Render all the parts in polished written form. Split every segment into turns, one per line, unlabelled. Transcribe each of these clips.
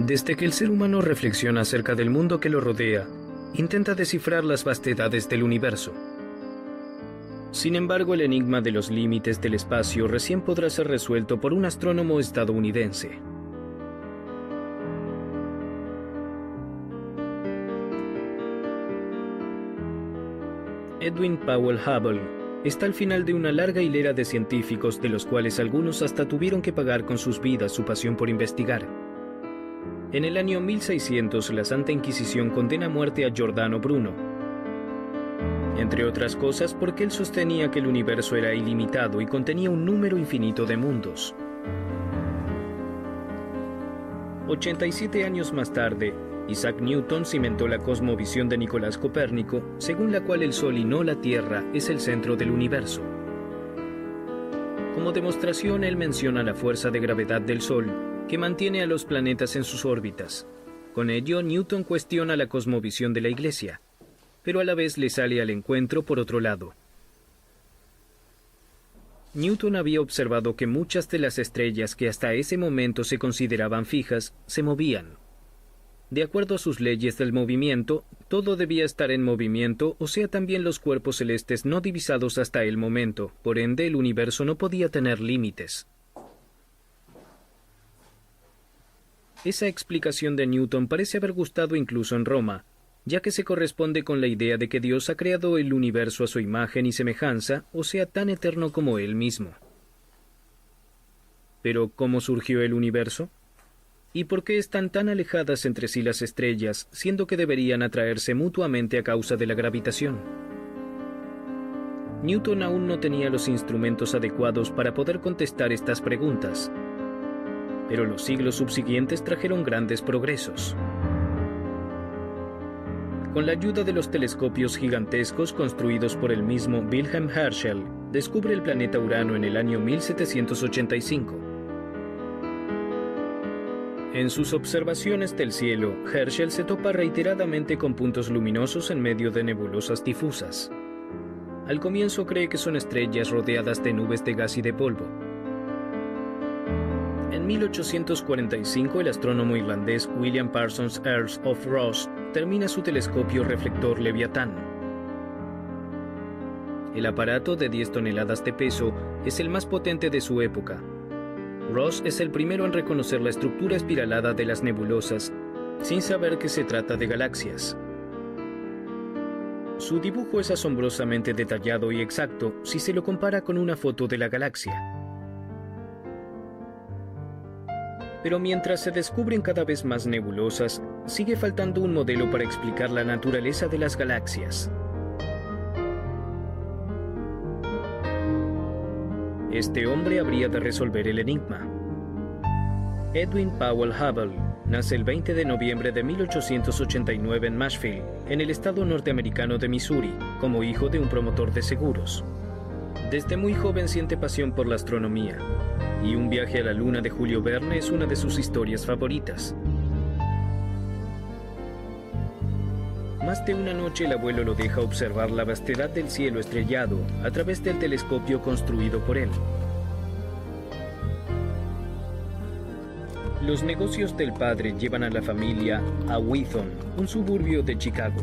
Desde que el ser humano reflexiona acerca del mundo que lo rodea, intenta descifrar las vastedades del universo. Sin embargo, el enigma de los límites del espacio recién podrá ser resuelto por un astrónomo estadounidense. Edwin Powell Hubble está al final de una larga hilera de científicos de los cuales algunos hasta tuvieron que pagar con sus vidas su pasión por investigar. En el año 1600, la Santa Inquisición condena a muerte a Giordano Bruno, entre otras cosas porque él sostenía que el universo era ilimitado y contenía un número infinito de mundos. 87 años más tarde, Isaac Newton cimentó la cosmovisión de Nicolás Copérnico, según la cual el Sol y no la Tierra es el centro del universo. Como demostración, él menciona la fuerza de gravedad del Sol, que mantiene a los planetas en sus órbitas. Con ello, Newton cuestiona la cosmovisión de la Iglesia, pero a la vez le sale al encuentro por otro lado. Newton había observado que muchas de las estrellas que hasta ese momento se consideraban fijas, se movían. De acuerdo a sus leyes del movimiento, todo debía estar en movimiento, o sea, también los cuerpos celestes no divisados hasta el momento, por ende el universo no podía tener límites. Esa explicación de Newton parece haber gustado incluso en Roma, ya que se corresponde con la idea de que Dios ha creado el universo a su imagen y semejanza, o sea, tan eterno como Él mismo. Pero, ¿cómo surgió el universo? ¿Y por qué están tan alejadas entre sí las estrellas, siendo que deberían atraerse mutuamente a causa de la gravitación? Newton aún no tenía los instrumentos adecuados para poder contestar estas preguntas, pero los siglos subsiguientes trajeron grandes progresos. Con la ayuda de los telescopios gigantescos construidos por el mismo Wilhelm Herschel, descubre el planeta Urano en el año 1785. En sus observaciones del cielo, Herschel se topa reiteradamente con puntos luminosos en medio de nebulosas difusas. Al comienzo cree que son estrellas rodeadas de nubes de gas y de polvo. En 1845, el astrónomo irlandés William Parsons Earls of Rosse termina su telescopio reflector Leviatán. El aparato de 10 toneladas de peso es el más potente de su época. Rosse es el primero en reconocer la estructura espiralada de las nebulosas, sin saber que se trata de galaxias. Su dibujo es asombrosamente detallado y exacto si se lo compara con una foto de la galaxia. Pero mientras se descubren cada vez más nebulosas, sigue faltando un modelo para explicar la naturaleza de las galaxias. Este hombre habría de resolver el enigma. Edwin Powell Hubble nace el 20 de noviembre de 1889 en Nashville, en el estado norteamericano de Missouri, como hijo de un promotor de seguros. Desde muy joven siente pasión por la astronomía, y un viaje a la luna de Julio Verne es una de sus historias favoritas. Más de una noche el abuelo lo deja observar la vastedad del cielo estrellado a través del telescopio construido por él. Los negocios del padre llevan a la familia a Wheaton, un suburbio de Chicago.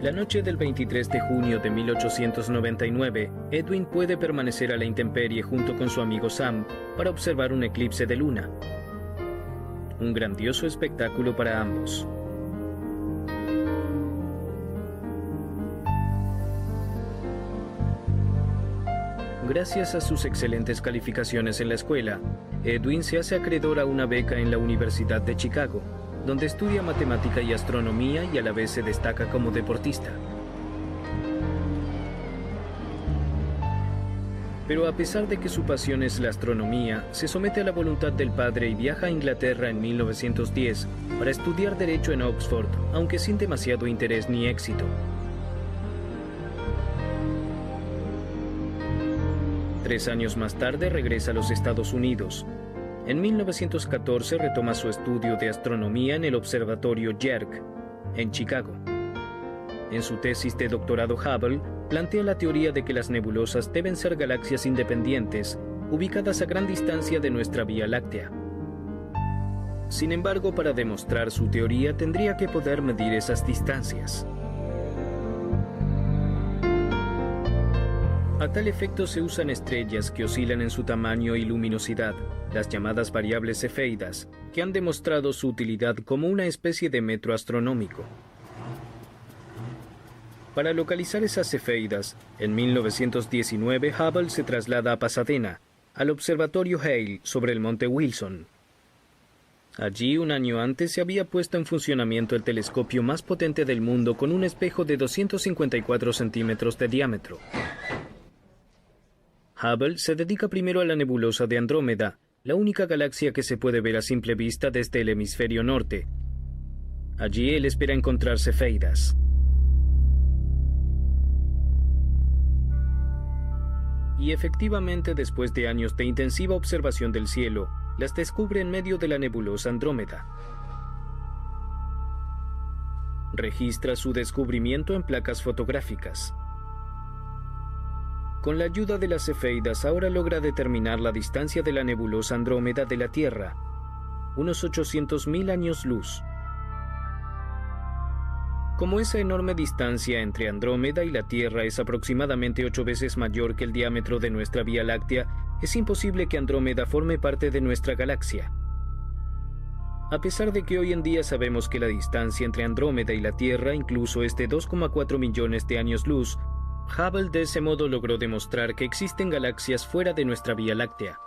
La noche del 23 de junio de 1899, Edwin puede permanecer a la intemperie junto con su amigo Sam para observar un eclipse de luna. Un grandioso espectáculo para ambos. Gracias a sus excelentes calificaciones en la escuela, Edwin se hace acreedor a una beca en la Universidad de Chicago, donde estudia matemática y astronomía y a la vez se destaca como deportista. Pero a pesar de que su pasión es la astronomía, se somete a la voluntad del padre y viaja a Inglaterra en 1910 para estudiar Derecho en Oxford, aunque sin demasiado interés ni éxito. 3 años más tarde regresa a los Estados Unidos. En 1914 retoma su estudio de astronomía en el Observatorio Yerkes, en Chicago. En su tesis de doctorado, Hubble plantea la teoría de que las nebulosas deben ser galaxias independientes, ubicadas a gran distancia de nuestra Vía Láctea. Sin embargo, para demostrar su teoría tendría que poder medir esas distancias. A tal efecto se usan estrellas que oscilan en su tamaño y luminosidad, las llamadas variables cefeidas, que han demostrado su utilidad como una especie de metro astronómico. Para localizar esas cefeidas, en 1919 Hubble se traslada a Pasadena, al observatorio Hale sobre el monte Wilson. Allí, un año antes, se había puesto en funcionamiento el telescopio más potente del mundo con un espejo de 254 centímetros de diámetro. Hubble se dedica primero a la nebulosa de Andrómeda, la única galaxia que se puede ver a simple vista desde el hemisferio norte. Allí él espera encontrar cefeidas. Y efectivamente, después de años de intensiva observación del cielo, las descubre en medio de la nebulosa Andrómeda. Registra su descubrimiento en placas fotográficas. Con la ayuda de las cefeidas ahora logra determinar la distancia de la nebulosa Andrómeda de la Tierra, unos 800.000 años luz. Como esa enorme distancia entre Andrómeda y la Tierra es aproximadamente 8 veces mayor que el diámetro de nuestra Vía Láctea, es imposible que Andrómeda forme parte de nuestra galaxia. A pesar de que hoy en día sabemos que la distancia entre Andrómeda y la Tierra incluso es de 2,4 millones de años luz, Hubble de ese modo logró demostrar que existen galaxias fuera de nuestra Vía Láctea.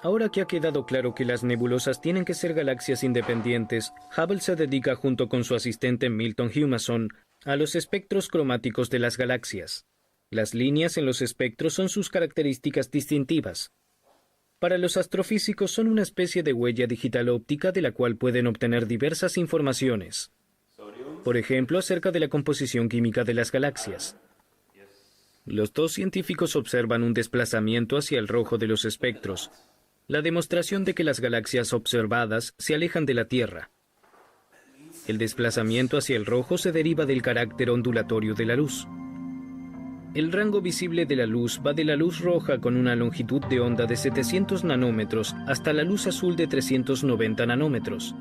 Ahora que ha quedado claro que las nebulosas tienen que ser galaxias independientes, Hubble se dedica junto con su asistente Milton Humason a los espectros cromáticos de las galaxias. Las líneas en los espectros son sus características distintivas. Para los astrofísicos son una especie de huella digital óptica de la cual pueden obtener diversas informaciones. Por ejemplo, acerca de la composición química de las galaxias. Los dos científicos observan un desplazamiento hacia el rojo de los espectros, la demostración de que las galaxias observadas se alejan de la Tierra. El desplazamiento hacia el rojo se deriva del carácter ondulatorio de la luz. El rango visible de la luz va de la luz roja con una longitud de onda de 700 nanómetros hasta la luz azul de 390 nanómetros.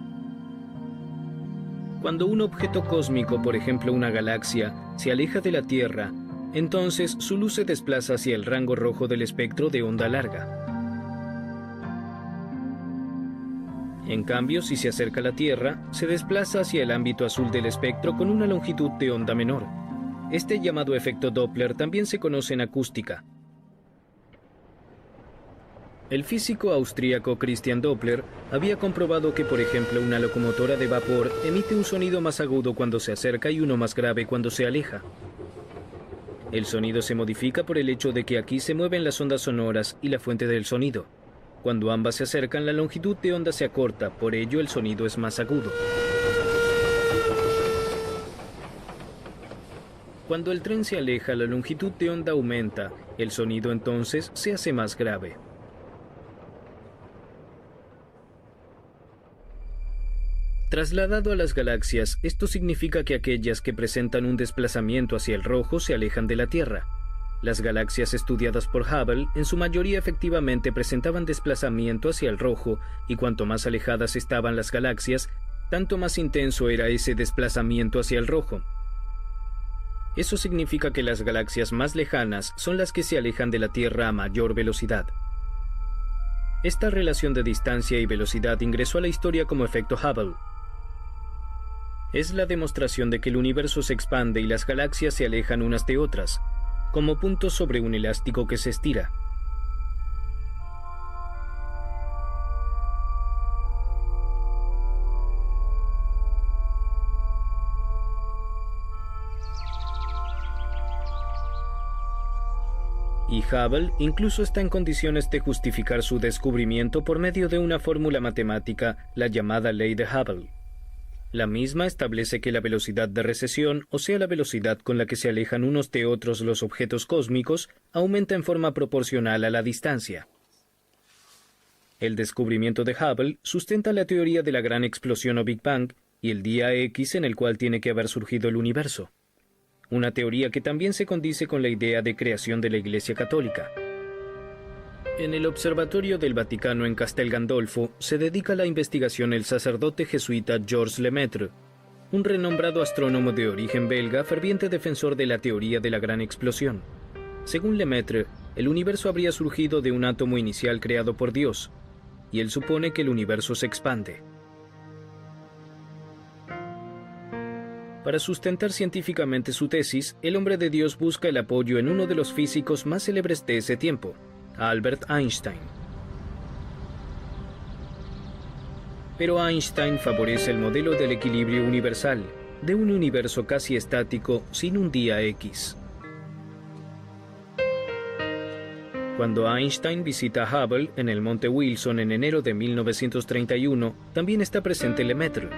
Cuando un objeto cósmico, por ejemplo una galaxia, se aleja de la Tierra, entonces su luz se desplaza hacia el rango rojo del espectro de onda larga. En cambio, si se acerca a la Tierra, se desplaza hacia el ámbito azul del espectro con una longitud de onda menor. Este llamado efecto Doppler también se conoce en acústica. El físico austríaco Christian Doppler había comprobado que, por ejemplo, una locomotora de vapor emite un sonido más agudo cuando se acerca y uno más grave cuando se aleja. El sonido se modifica por el hecho de que aquí se mueven las ondas sonoras y la fuente del sonido. Cuando ambas se acercan, la longitud de onda se acorta, por ello el sonido es más agudo. Cuando el tren se aleja, la longitud de onda aumenta, el sonido entonces se hace más grave. Trasladado a las galaxias, esto significa que aquellas que presentan un desplazamiento hacia el rojo se alejan de la Tierra. Las galaxias estudiadas por Hubble en su mayoría efectivamente presentaban desplazamiento hacia el rojo, y cuanto más alejadas estaban las galaxias, tanto más intenso era ese desplazamiento hacia el rojo. Eso significa que las galaxias más lejanas son las que se alejan de la Tierra a mayor velocidad. Esta relación de distancia y velocidad ingresó a la historia como efecto Hubble. Es la demostración de que el universo se expande y las galaxias se alejan unas de otras, como puntos sobre un elástico que se estira. Y Hubble incluso está en condiciones de justificar su descubrimiento por medio de una fórmula matemática, la llamada ley de Hubble. La misma establece que la velocidad de recesión, o sea la velocidad con la que se alejan unos de otros los objetos cósmicos, aumenta en forma proporcional a la distancia. El descubrimiento de Hubble sustenta la teoría de la gran explosión o Big Bang y el día X en el cual tiene que haber surgido el universo. Una teoría que también se condice con la idea de creación de la Iglesia Católica. En el Observatorio del Vaticano en Castel Gandolfo se dedica a la investigación el sacerdote jesuita Georges Lemaître, un renombrado astrónomo de origen belga, ferviente defensor de la teoría de la gran explosión. Según Lemaître, el universo habría surgido de un átomo inicial creado por Dios, y él supone que el universo se expande. Para sustentar científicamente su tesis, el hombre de Dios busca el apoyo en uno de los físicos más célebres de ese tiempo, Albert Einstein. Pero Einstein favorece el modelo del equilibrio universal, de un universo casi estático sin un día X. Cuando Einstein visita a Hubble en el Monte Wilson en enero de 1931, también está presente Lemaître.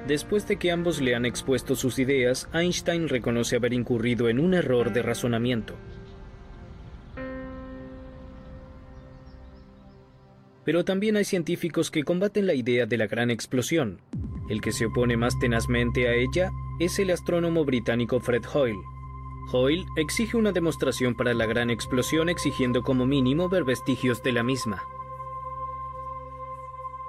Después de que ambos le han expuesto sus ideas, Einstein reconoce haber incurrido en un error de razonamiento. Pero también hay científicos que combaten la idea de la gran explosión. El que se opone más tenazmente a ella es el astrónomo británico Fred Hoyle. Hoyle exige una demostración para la gran explosión, exigiendo como mínimo ver vestigios de la misma.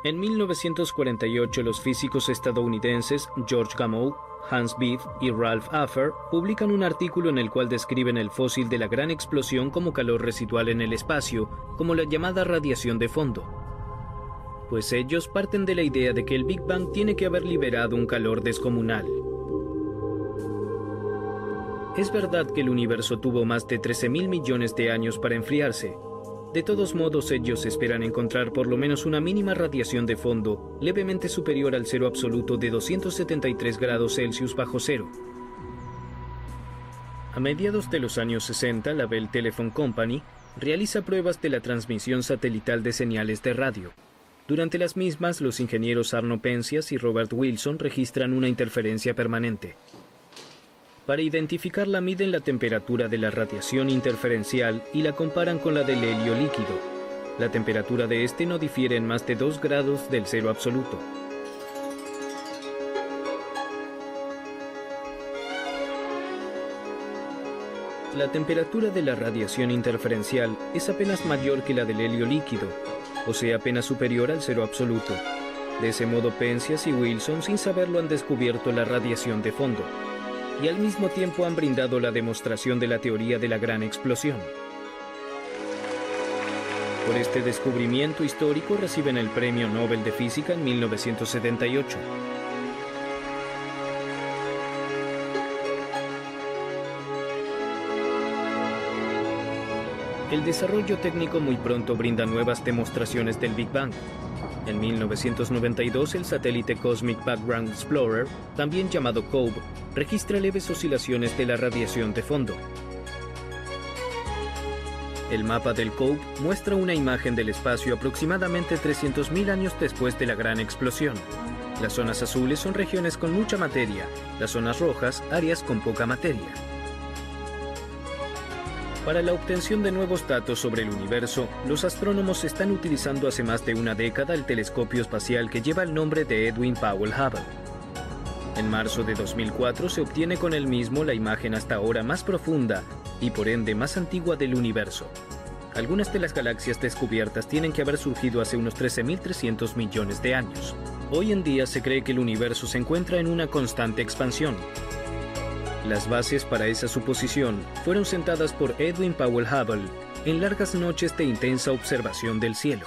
En 1948, los físicos estadounidenses George Gamow, Hans Bethe y Ralph Affer publican un artículo en el cual describen el fósil de la gran explosión como calor residual en el espacio, como la llamada radiación de fondo. Pues ellos parten de la idea de que el Big Bang tiene que haber liberado un calor descomunal. Es verdad que el universo tuvo más de 13.000 millones de años para enfriarse. De todos modos, ellos esperan encontrar por lo menos una mínima radiación de fondo levemente superior al cero absoluto de 273 grados Celsius bajo cero. A mediados de los años 60, la Bell Telephone Company realiza pruebas de la transmisión satelital de señales de radio. Durante las mismas, los ingenieros Arno Penzias y Robert Wilson registran una interferencia permanente. Para identificarla miden la temperatura de la radiación interferencial y la comparan con la del helio líquido. La temperatura de este no difiere en más de 2 grados del cero absoluto. La temperatura de la radiación interferencial es apenas mayor que la del helio líquido, o sea, apenas superior al cero absoluto. De ese modo, Penzias y Wilson, sin saberlo, han descubierto la radiación de fondo, y al mismo tiempo han brindado la demostración de la teoría de la gran explosión. Por este descubrimiento histórico reciben el Premio Nobel de Física en 1978. El desarrollo técnico muy pronto brinda nuevas demostraciones del Big Bang. En 1992, el satélite Cosmic Background Explorer, también llamado COBE, registra leves oscilaciones de la radiación de fondo. El mapa del COBE muestra una imagen del espacio aproximadamente 300.000 años después de la gran explosión. Las zonas azules son regiones con mucha materia, las zonas rojas, áreas con poca materia. Para la obtención de nuevos datos sobre el universo, los astrónomos están utilizando hace más de una década el telescopio espacial que lleva el nombre de Edwin Powell Hubble. En marzo de 2004 se obtiene con el mismo la imagen hasta ahora más profunda y por ende más antigua del universo. Algunas de las galaxias descubiertas tienen que haber surgido hace unos 13.300 millones de años. Hoy en día se cree que el universo se encuentra en una constante expansión. Las bases para esa suposición fueron sentadas por Edwin Powell Hubble en largas noches de intensa observación del cielo.